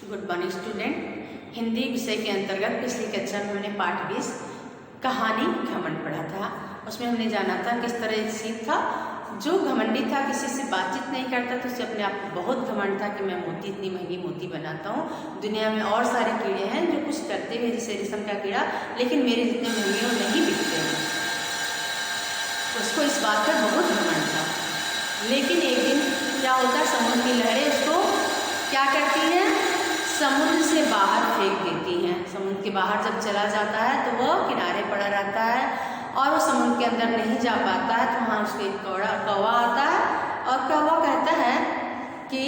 Good morning student. Hindi विषय के अंतर्गत पिछली कक्षा में हमने पाठ 20 कहानी घमंड पढ़ा था। उसमें हमने जाना था किस तरह एक सीप था जो घमंडी था, किसी से बातचीत नहीं करता तो उसे अपने आप को बहुत घमंड था कि मैं मोती, इतनी महंगी मोती बनाता हूँ। दुनिया में और सारे कीड़े हैं जो कुछ करते हुए, जैसे रेशम का कीड़ा, लेकिन मेरे जितने महंगे वो नहीं बिकते हैं। उसको इस बात पर बहुत घमंड था। लेकिन एक दिन क्या होता है, समुद्र की लहरें उसको क्या करती हैं, समुद्र से बाहर फेंक देती हैं। समुद्र के बाहर जब चला जाता है तो वह किनारे पड़ा रहता है और वो समुद्र के अंदर नहीं जा पाता है। तो वहाँ उसको एक कौवा आता है और कौवा कहता है कि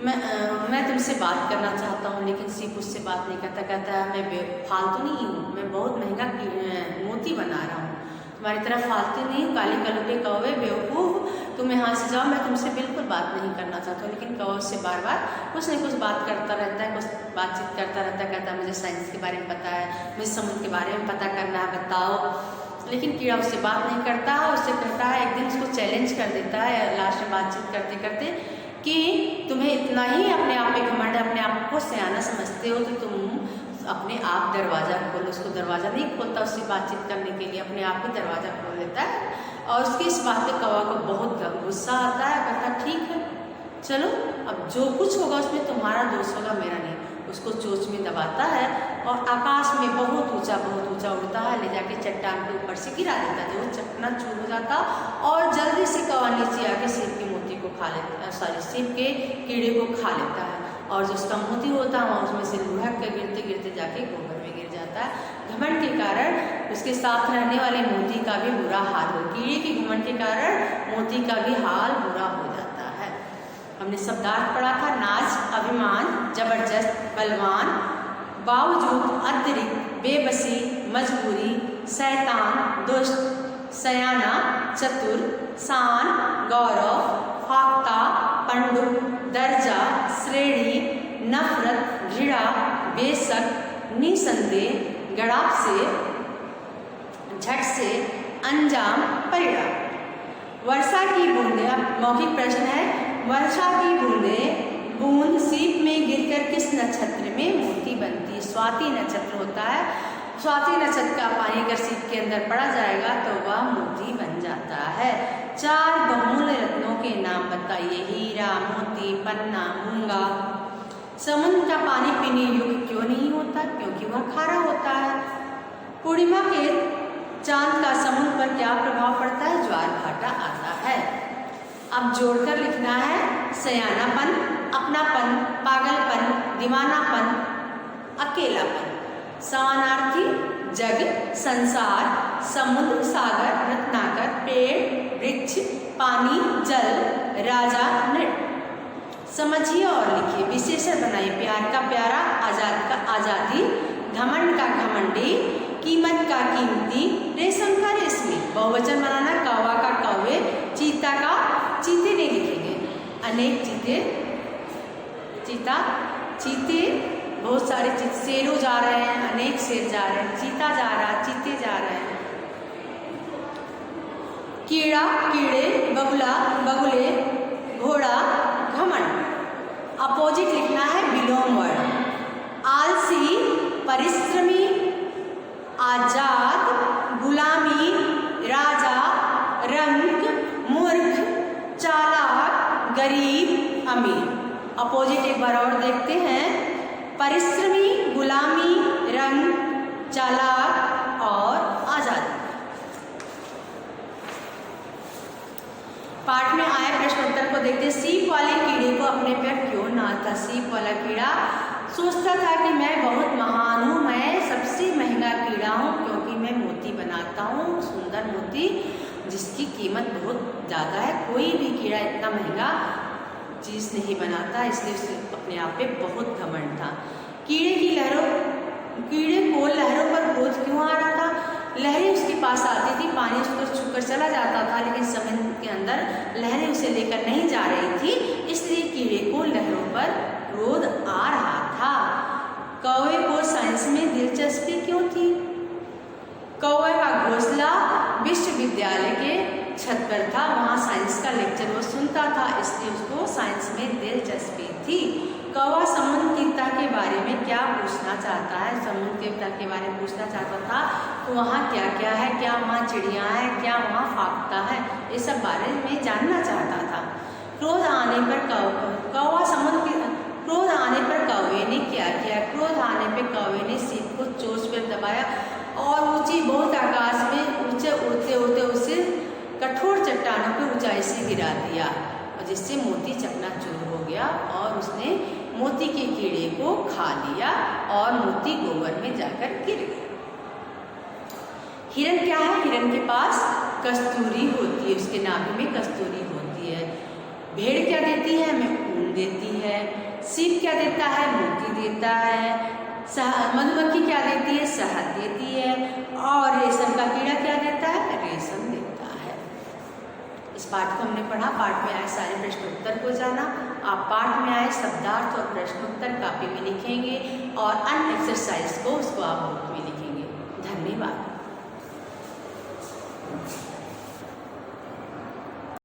मैं तुमसे बात करना चाहता हूँ, लेकिन सीप उससे बात नहीं करता। कहता है मैं फालतू नहीं हूँ, मैं बहुत महंगा मोती बना रहा हूँ, तुम्हारी तरह फालतू नहीं हूँ। काले कलुटे कौवे बेवकूफ़, तुम यहाँ से जाओ, मैं तुमसे बिल्कुल बात नहीं करना चाहता हूँ। लेकिन कौवा उससे बार बार कुछ न कुछ बात करता रहता है, कुछ बातचीत करता रहता है। कहता है मुझे साइंस के बारे में पता है, मुझे समुद्र के बारे में पता करना है, बताओ। लेकिन कीड़ा उससे बात नहीं करता। उससे कहता है, एक दिन उसको चैलेंज कर देता है लास्ट में बातचीत करते करते कि तुम्हें इतना ही अपने आप पे घमंड है, अपने आप को सयाना समझते हो, तो तुम अपने आप दरवाज़ा खोलो। उसको दरवाज़ा नहीं खोलता, उससे बातचीत करने के लिए अपने आप ही दरवाज़ा खोल लेता है। और उसकी इस बात पे कौवा को बहुत गुस्सा आता है। कहता ठीक है, चलो अब जो कुछ होगा उसमें तुम्हारा दोष होगा, मेरा नहीं। उसको चोंच में दबाता है और आकाश में बहुत ऊंचा उड़ता है, ले जाके चट्टान के ऊपर से गिरा देता है, जो चकना चूर हो जाता। और जल्दी से कौवा नीचे आके सीप के मोती को खा लेता, सीप के कीड़े को खा लेता है। और जो उसका मोती होता है उसमें से लुढ़क के गिरते गिरते जाके गोबर में गिर जाता है। घमंड के कारण उसके साथ रहने वाले मोती का भी बुरा हाल हो, कीड़े के घमंड के कारण मोती का भी हाल बुरा हो जाता है। हमने शब्दार्थ पढ़ा था, नाज, अभिमान, जबरदस्त, बलवान, बावजूद, अतिरिक्त, बेबसी, मजबूरी, शैतान, दुष्ट, सयाना, चतुर, शान, गौरव, फाख्ता, पंडुप, दर्जा, श्रेणी, नफरत, घृणा, बेशक, निसंदेह, गड़ाप से, झट से, अंजाम, परिणाम। वर्षा की बूंदें, अब मौखिक प्रश्न है, वर्षा की बूंद सीप में गिरकर किस नक्षत्र में मोती बनती? स्वाति नक्षत्र होता है। स्वाति नक्षत्र का पानी अगर सीप के अंदर पड़ा जाएगा तो वह मोती बन जाता है। 4 बहुमूल्य रत्नों के नाम बताइए। हीरा, मोती, पन्ना, मूंगा। समुद्र का पानी पीने योग्य क्यों नहीं होता? क्योंकि वह खारा होता है। पूर्णिमा के चांद का समुद्र पर क्या प्रभाव पड़ता है? ज्वार भाटा आता है। अब जोड़कर लिखना है, सयानापन, अपनापन, पागलपन, दीवानापन, अकेलापन। समानार्थी, जग, संसार, समुद्र, सागर, रत्नाकर, पेड़, वृक्ष, पानी, जल, राजा, नृत्य। समझिए और लिखिए। विशेषण बनाइए। प्यार का प्यारा, आजाद का आज़ादी, घमंड का घमंडी, कीमत का कीमती, रेशम का रेशमी। बहुवचन बनाना, कौवा का कौवे, चीता का चीते नहीं लिखेंगे। अनेक चीते, चीता, चीते, बहुत सारे शेरों जा रहे हैं, अनेक शेर जा रहे हैं, चीता जा रहा है, चीते जा रहे हैं। कीड़ा, कीड़े, बगुला, बगुले, घोड़ा, घमंड। अपोजिट लिखना है, विलोम वर्ड। आलसी, परिश्रमी, आजाद, गुलामी, राजा, रंग, मूर्ख, चालाक, गरीब, अमीर। अपोजिट एक बार और देखते हैं, परिश्रमी, गुलामी, रंग, चालाक और आजादी। पाठ में आए प्रश्न उत्तर को देखते। सीप वाले कीड़े को अपने पर क्यों ना था? सीप वाला कीड़ा सोचता था कि मैं बहुत महान हूँ, मैं सबसे महंगा कीड़ा हूँ, क्योंकि मैं मोती बनाता हूँ, सुंदर मोती जिसकी कीमत बहुत ज़्यादा है। कोई भी कीड़ा इतना महंगा चीज़ नहीं बनाता, इसलिए उसे अपने आप पे बहुत घमंड था। कीड़े को लहरों पर क्रोध क्यों आ रहा था? लहरें उसके पास आती थी, पानी उसको छूकर चला जाता था, लेकिन समुद्र के अंदर लहरें उसे लेकर नहीं जा रही थी, इसलिए कीड़े को लहरों पर क्रोध आ रहा था। कौवे को साइंस में दिलचस्पी क्यों थी? कौवे का घोंसला विश्वविद्यालय के छत पर था, वहाँ साइंस का लेक्चर वो सुनता था, इसलिए उसको साइंस में दिलचस्पी थी। कौवा समुद्र देवता के बारे में क्या पूछना चाहता है, समुद्र देवता के बारे में पूछना चाहता था तो वहाँ क्या क्या है, क्या वहाँ चिड़िया है, क्या वहाँ फाकता है, ये सब बारे में जानना चाहता था। क्रोध आने पर कौवा समुद्र क्रोध आने पर कौवे ने क्या किया, क्रोध आने पर कौवे ने सीप को चोंच पर दबाया और ऊंची बहुत आकाश में ऊंचे उड़ते उड़ते उसे कठोर चट्टानों पर ऊंचाई से गिरा दिया और जिससे मोती चकनाचूर हो गया और उसने मोती के कीड़े को खा लिया और मोती गोबर में जाकर गिर गया। हिरन क्या है, हिरन के पास कस्तूरी होती है, उसके नाभि में कस्तूरी होती है। भेड़ क्या देती है, हमें ऊन देती है। सीप क्या देता है, मोती देता है। मधुमक्खी क्या देती है, शहद देती है। और रेशम का कीड़ा क्या देता है, रेशम देता है। इस पाठ को हमने पढ़ा, पाठ में आए सारे प्रश्न उत्तर को जाना। आप पाठ में आए शब्दार्थ और प्रश्न उत्तर कॉपी में लिखेंगे और अन्य एक्सरसाइज को उसको आप बुक में लिखेंगे। धन्यवाद।